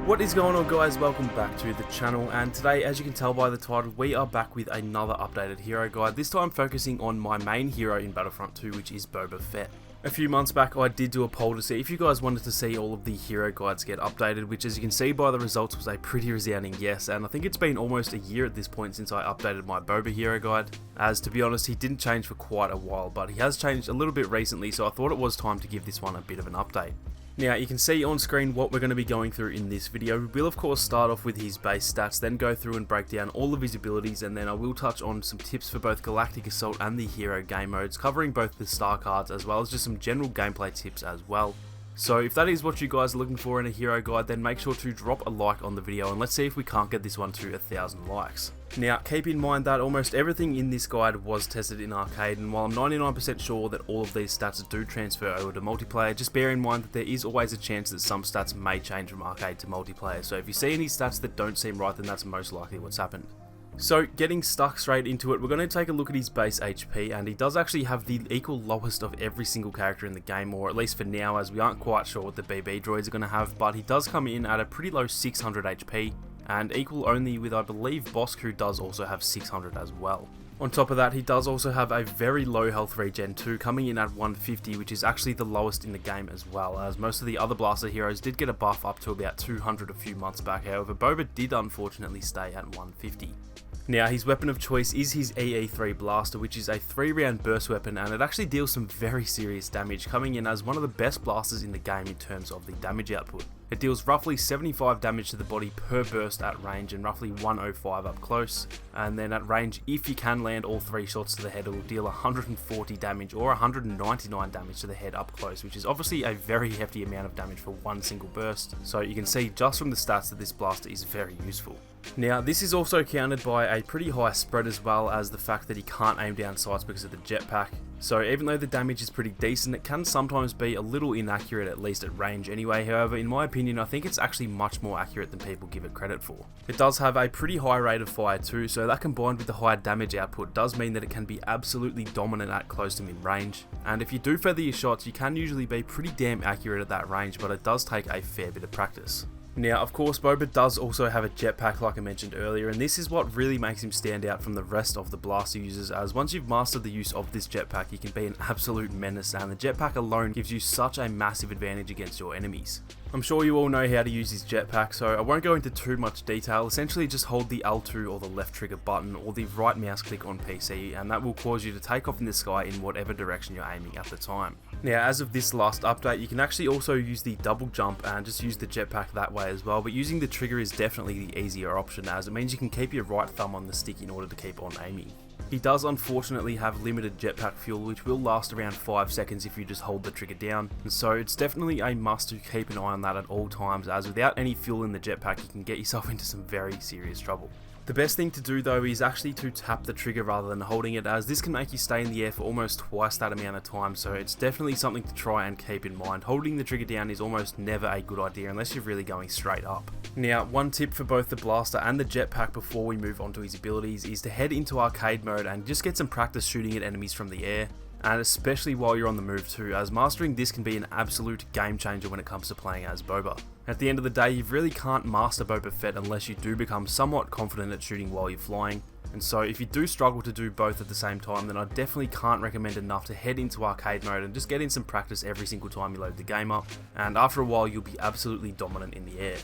What is going on, guys? Welcome back to the channel, and today, as you can tell by the title, we are back with another updated hero guide, this time focusing on my main hero in Battlefront 2, which is Boba Fett. A few months back I did do a poll to see if you guys wanted to see all of the hero guides get updated, which as you can see by the results was a pretty resounding yes, and I think it's been almost a year at this point since I updated my Boba hero guide, as to be honest he didn't change for quite a while, but he has changed a little bit recently, so I thought it was time to give this one a bit of an update. Now you can see on screen what we're going to be going through in this video. We'll of course start off with his base stats, then go through and break down all of his abilities, and then I will touch on some tips for both Galactic Assault and the hero game modes, covering both the star cards as well as just some general gameplay tips as well. So if that is what you guys are looking for in a hero guide, then make sure to drop a like on the video and let's see if we can't get this one to 1,000 likes. Now keep in mind that almost everything in this guide was tested in arcade, and while I'm 99% sure that all of these stats do transfer over to multiplayer, just bear in mind that there is always a chance that some stats may change from arcade to multiplayer, so if you see any stats that don't seem right, then that's most likely what's happened. So getting stuck straight into it, we're going to take a look at his base HP, and he does actually have the equal lowest of every single character in the game, or at least for now, as we aren't quite sure what the BB droids are going to have, but he does come in at a pretty low 600 HP, and equal only with I believe Bosk, who does also have 600 as well. On top of that, he does also have a very low health regen too, coming in at 150, which is actually the lowest in the game as well, as most of the other blaster heroes did get a buff up to about 200 a few months back. However, Boba did unfortunately stay at 150. Now, his weapon of choice is his EE3 blaster, which is a 3-round burst weapon, and it actually deals some very serious damage, coming in as one of the best blasters in the game in terms of the damage output. It deals roughly 75 damage to the body per burst at range and roughly 105 up close, and then at range, if you can land all 3 shots to the head, it will deal 140 damage or 199 damage to the head up close, which is obviously a very hefty amount of damage for one single burst, so you can see just from the stats that this blaster is very useful. Now, this is also countered by a pretty high spread, as well as the fact that he can't aim down sights because of the jetpack. So even though the damage is pretty decent, it can sometimes be a little inaccurate, at least at range anyway. However, in my opinion, I think it's actually much more accurate than people give it credit for. It does have a pretty high rate of fire too, so that combined with the higher damage output does mean that it can be absolutely dominant at close to mid range. And if you do feather your shots, you can usually be pretty damn accurate at that range, but it does take a fair bit of practice. Now, of course, Boba does also have a jetpack like I mentioned earlier, and this is what really makes him stand out from the rest of the blaster users, as once you've mastered the use of this jetpack, you can be an absolute menace, and the jetpack alone gives you such a massive advantage against your enemies. I'm sure you all know how to use his jetpack, so I won't go into too much detail. Essentially just hold the L2 or the left trigger button or the right mouse click on PC, and that will cause you to take off in the sky in whatever direction you're aiming at the time. Now, as of this last update, you can actually also use the double jump and just use the jetpack that way as well, but using the trigger is definitely the easier option, as it means you can keep your right thumb on the stick in order to keep on aiming. He does unfortunately have limited jetpack fuel, which will last around 5 seconds if you just hold the trigger down, and so it's definitely a must to keep an eye on that at all times, as without any fuel in the jetpack you can get yourself into some very serious trouble. The best thing to do though is actually to tap the trigger rather than holding it, as this can make you stay in the air for almost twice that amount of time, so it's definitely something to try and keep in mind. Holding the trigger down is almost never a good idea unless you're really going straight up. Now, one tip for both the blaster and the jetpack before we move on to his abilities is to head into arcade mode and just get some practice shooting at enemies from the air, and especially while you're on the move too, as mastering this can be an absolute game changer when it comes to playing as Boba. At the end of the day, you really can't master Boba Fett unless you do become somewhat confident at shooting while you're flying, and so if you do struggle to do both at the same time, then I definitely can't recommend enough to head into arcade mode and just get in some practice every single time you load the game up, and after a while you'll be absolutely dominant in the air.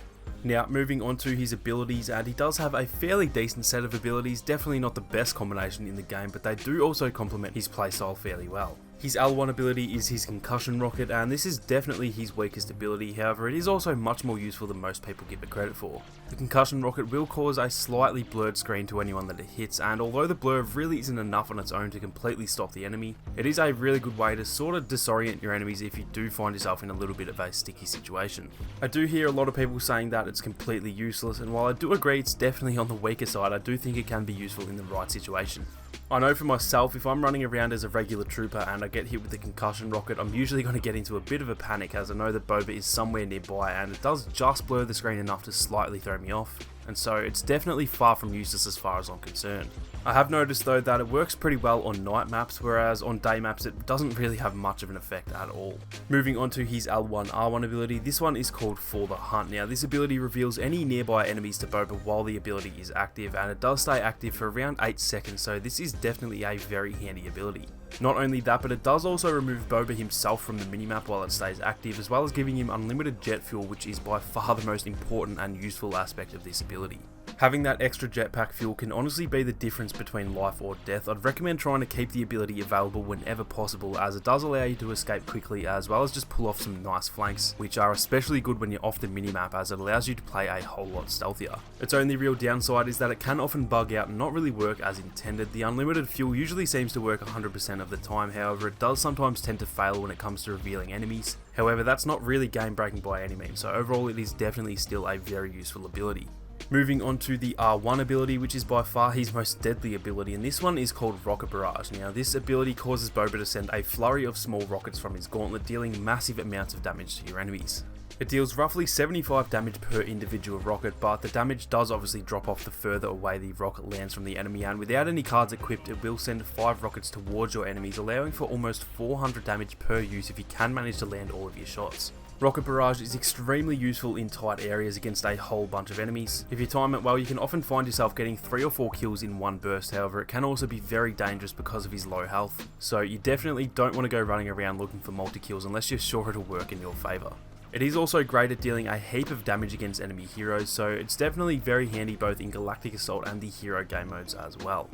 Now, moving on to his abilities, and he does have a fairly decent set of abilities, definitely not the best combination in the game, but they do also complement his playstyle fairly well. His L1 ability is his concussion rocket, and this is definitely his weakest ability. However, it is also much more useful than most people give it credit for. The concussion rocket will cause a slightly blurred screen to anyone that it hits, and although the blur really isn't enough on its own to completely stop the enemy, it is a really good way to sort of disorient your enemies if you do find yourself in a little bit of a sticky situation. I do hear a lot of people saying that it's completely useless, and while I do agree it's definitely on the weaker side, I do think it can be useful in the right situation. I know for myself, if I'm running around as a regular trooper and I get hit with the concussion rocket, I'm usually going to get into a bit of a panic, as I know that Boba is somewhere nearby and it does just blur the screen enough to slightly throw me off. and so it's definitely far from useless as far as I'm concerned. I have noticed though that it works pretty well on night maps, whereas on day maps it doesn't really have much of an effect at all. Moving on to his L1R1 ability, this one is called For the Hunt. Now this ability reveals any nearby enemies to Boba while the ability is active, and it does stay active for around 8 seconds, so this is definitely a very handy ability. Not only that, but it does also remove Boba himself from the minimap while it stays active, as well as giving him unlimited jet fuel, which is by far the most important and useful aspect of this ability. Having that extra jetpack fuel can honestly be the difference between life or death. I'd recommend trying to keep the ability available whenever possible, as it does allow you to escape quickly as well as just pull off some nice flanks, which are especially good when you're off the minimap, as it allows you to play a whole lot stealthier. Its only real downside is that it can often bug out and not really work as intended. The unlimited fuel usually seems to work 100% of the time, however it does sometimes tend to fail when it comes to revealing enemies. However, that's not really game breaking by any means, so overall it is definitely still a very useful ability. Moving on to the R1 ability, which is by far his most deadly ability, and this one is called Rocket Barrage. Now this ability causes Boba to send a flurry of small rockets from his gauntlet, dealing massive amounts of damage to your enemies. It deals roughly 75 damage per individual rocket, but the damage does obviously drop off the further away the rocket lands from the enemy, and without any cards equipped it will send 5 rockets towards your enemies, allowing for almost 400 damage per use if you can manage to land all of your shots. Rocket Barrage is extremely useful in tight areas against a whole bunch of enemies. If you time it well, you can often find yourself getting 3 or 4 kills in one burst. However, it can also be very dangerous because of his low health, so you definitely don't want to go running around looking for multi-kills unless you're sure it'll work in your favour. It is also great at dealing a heap of damage against enemy heroes, so it's definitely very handy both in Galactic Assault and the hero game modes as well.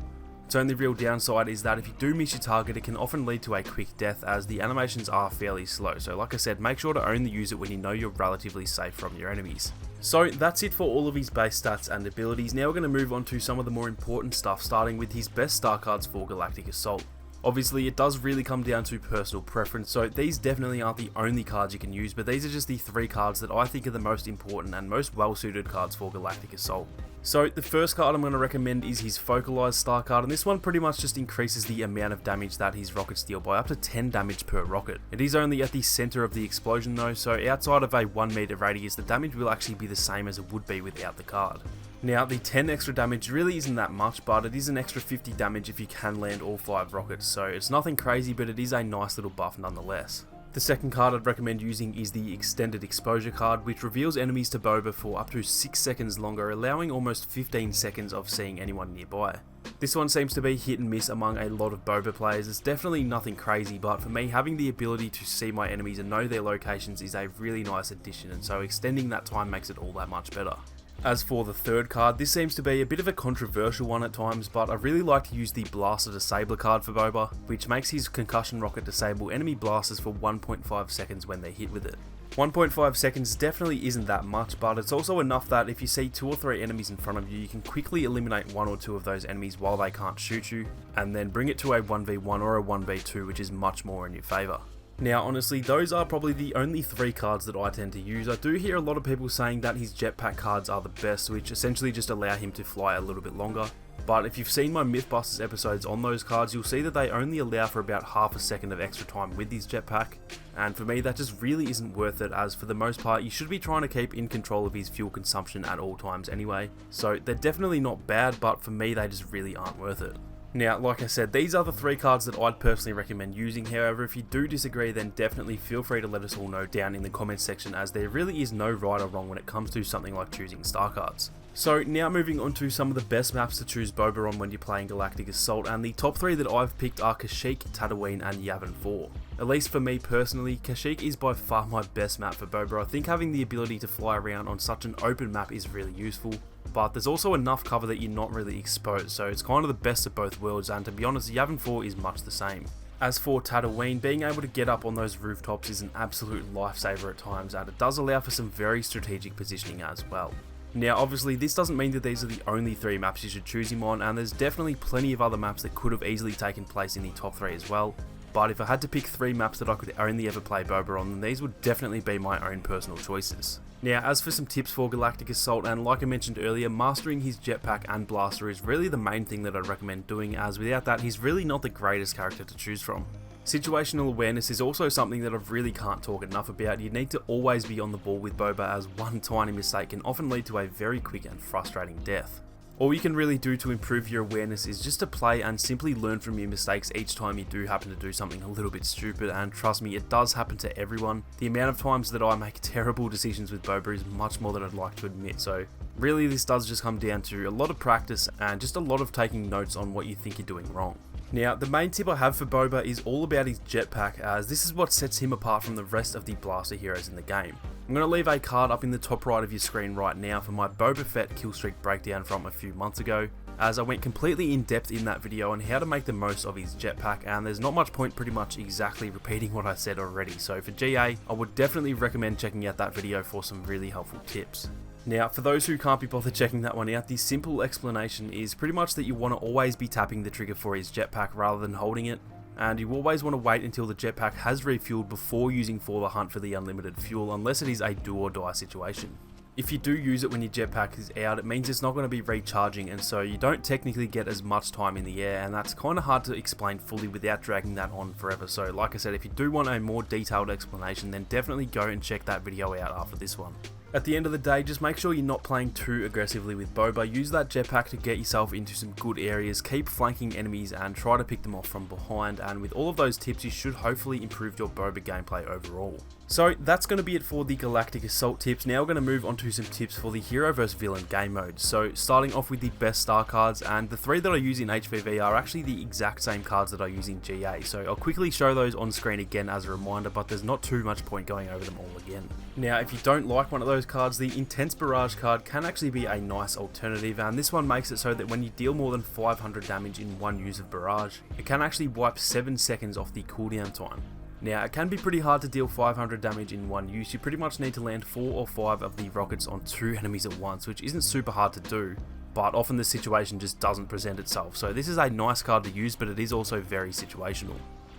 Its only real downside is that if you do miss your target, it can often lead to a quick death, as the animations are fairly slow, so like I said, make sure to only use it when you know you're relatively safe from your enemies. So that's it for all of his base stats and abilities. Now we're going to move on to some of the more important stuff, starting with his best star cards for Galactic Assault. Obviously it does really come down to personal preference, so these definitely aren't the only cards you can use, but these are just the 3 cards that I think are the most important and most well suited cards for Galactic Assault. So the first card I'm going to recommend is his Focalized star card, and this one pretty much just increases the amount of damage that his rockets deal by up to 10 damage per rocket. It is only at the center of the explosion though, so outside of a 1 meter radius the damage will actually be the same as it would be without the card. Now the 10 extra damage really isn't that much, but it is an extra 50 damage if you can land all 5 rockets, so it's nothing crazy, but it is a nice little buff nonetheless. The second card I'd recommend using is the Extended Exposure card, which reveals enemies to Boba for up to 6 seconds longer, allowing almost 15 seconds of seeing anyone nearby. This one seems to be hit and miss among a lot of Boba players. It's definitely nothing crazy, but for me, having the ability to see my enemies and know their locations is a really nice addition, and so extending that time makes it all that much better. As for the third card, this seems to be a bit of a controversial one at times, but I really like to use the Blaster Disabler card for Boba, which makes his concussion rocket disable enemy blasters for 1.5 seconds when they're hit with it. 1.5 seconds definitely isn't that much, but it's also enough that if you see 2 or 3 enemies in front of you, you can quickly eliminate 1 or 2 of those enemies while they can't shoot you, and then bring it to a 1v1 or a 1v2, which is much more in your favour. Now honestly, those are probably the only 3 cards that I tend to use. I do hear a lot of people saying that his jetpack cards are the best, which essentially just allow him to fly a little bit longer. But if you've seen my Mythbusters episodes on those cards, you'll see that they only allow for about half a second of extra time with his jetpack. And for me, that just really isn't worth it, as for the most part, you should be trying to keep in control of his fuel consumption at all times anyway. So they're definitely not bad, but for me, they just really aren't worth it. Now, like I said, these are the 3 cards that I'd personally recommend using. However, if you do disagree, then definitely feel free to let us all know down in the comments section, as there really is no right or wrong when it comes to something like choosing star cards. So now moving on to some of the best maps to choose Boba on when you're playing Galactic Assault, and the top 3 that I've picked are Kashyyyk, Tatooine and Yavin 4. At least for me personally, Kashyyyk is by far my best map for Boba. I think having the ability to fly around on such an open map is really useful, but there's also enough cover that you're not really exposed, so it's kind of the best of both worlds, and to be honest, Yavin 4 is much the same. As for Tatooine, being able to get up on those rooftops is an absolute lifesaver at times, and it does allow for some very strategic positioning as well. Now obviously this doesn't mean that these are the only 3 maps you should choose him on, and there's definitely plenty of other maps that could have easily taken place in the top 3 as well. But if I had to pick 3 maps that I could only ever play Boba on, then these would definitely be my own personal choices. Now, as for some tips for Galactic Assault, and like I mentioned earlier, mastering his jetpack and blaster is really the main thing that I'd recommend doing, as without that, he's really not the greatest character to choose from. Situational awareness is also something that I really can't talk enough about. You need to always be on the ball with Boba, as one tiny mistake can often lead to a very quick and frustrating death. All you can really do to improve your awareness is just to play and simply learn from your mistakes each time you do happen to do something a little bit stupid, and trust me, it does happen to everyone. The amount of times that I make terrible decisions with Boba is much more than I'd like to admit, so really this does just come down to a lot of practice and just a lot of taking notes on what you think you're doing wrong. Now, the main tip I have for Boba is all about his jetpack, as this is what sets him apart from the rest of the blaster heroes in the game. I'm going to leave a card up in the top right of your screen right now for my Boba Fett killstreak breakdown from a few months ago, as I went completely in depth in that video on how to make the most of his jetpack, and there's not much point pretty much exactly repeating what I said already, so for GA, I would definitely recommend checking out that video for some really helpful tips. Now, for those who can't be bothered checking that one out, the simple explanation is pretty much that you want to always be tapping the trigger for his jetpack rather than holding it, and you always want to wait until the jetpack has refueled before using for the hunt for the unlimited fuel, unless it is a do or die situation. If you do use it when your jetpack is out, it means it's not going to be recharging, and so you don't technically get as much time in the air, and that's kind of hard to explain fully without dragging that on forever. So like I said, if you do want a more detailed explanation, then definitely go and check that video out after this one. At the end of the day, just make sure you're not playing too aggressively with Boba. Use that jetpack to get yourself into some good areas, keep flanking enemies and try to pick them off from behind, and with all of those tips you should hopefully improve your Boba gameplay overall. So that's going to be it for the Galactic Assault tips. Now we're going to move on to some tips for the hero vs villain game mode. So starting off with the best star cards, and the three that I use in HVV are actually the exact same cards that I use in GA. So I'll quickly show those on screen again as a reminder, but there's not too much point going over them all again. Now if you don't like one of those cards, the Intense Barrage card can actually be a nice alternative, and this one makes it so that when you deal more than 500 damage in one use of Barrage, it can actually wipe 7 seconds off the cooldown time. Now, it can be pretty hard to deal 500 damage in one use. You pretty much need to land 4 or 5 of the rockets on 2 enemies at once, which isn't super hard to do, but often the situation just doesn't present itself. So this is a nice card to use, but it is also very situational.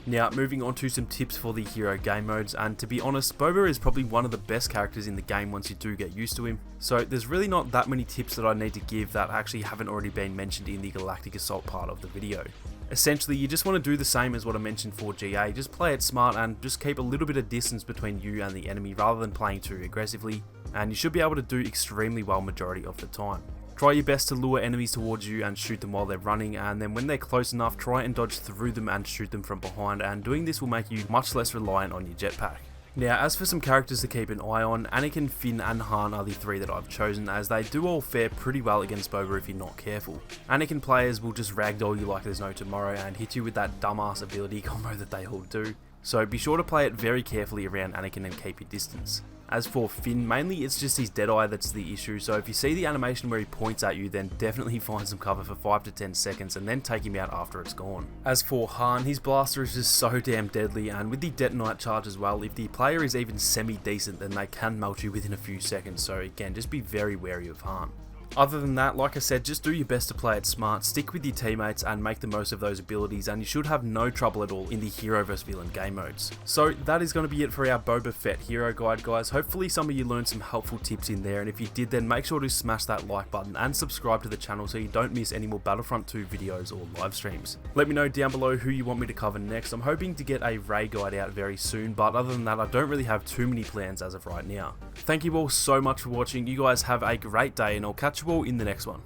Now, moving on to some tips for the hero game modes, and to be honest, Boba is probably one of the best characters in the game once you do get used to him, so there's really not that many tips that I need to give that actually haven't already been mentioned in the Galactic Assault part of the video. Essentially, you just want to do the same as what I mentioned for GA, just play it smart and just keep a little bit of distance between you and the enemy rather than playing too aggressively, and you should be able to do extremely well majority of the time. Try your best to lure enemies towards you and shoot them while they're running, and then when they're close enough, try and dodge through them and shoot them from behind, and doing this will make you much less reliant on your jetpack. Now, as for some characters to keep an eye on, Anakin, Finn and Han are the 3 that I've chosen, as they do all fare pretty well against Boba if you're not careful. Anakin players will just ragdoll you like there's no tomorrow and hit you with that dumbass ability combo that they all do, so be sure to play it very carefully around Anakin and keep your distance. As for Finn, mainly it's just his Deadeye that's the issue, so if you see the animation where he points at you, then definitely find some cover for 5 to 10 seconds and then take him out after it's gone. As for Han, his blaster is just so damn deadly, and with the Detonite charge as well, if the player is even semi-decent, then they can melt you within a few seconds, so again, just be very wary of Han. Other than that, like I said, just do your best to play it smart, stick with your teammates and make the most of those abilities, and you should have no trouble at all in the hero vs villain game modes. So that is going to be it for our Boba Fett hero guide, guys. Hopefully some of you learned some helpful tips in there, and if you did, then make sure to smash that like button and subscribe to the channel so you don't miss any more Battlefront 2 videos or live streams. Let me know down below who you want me to cover next. I'm hoping to get a Rey guide out very soon, but other than that, I don't really have too many plans as of right now. Thank you all so much for watching. You guys have a great day, and I'll catch you all in the next one.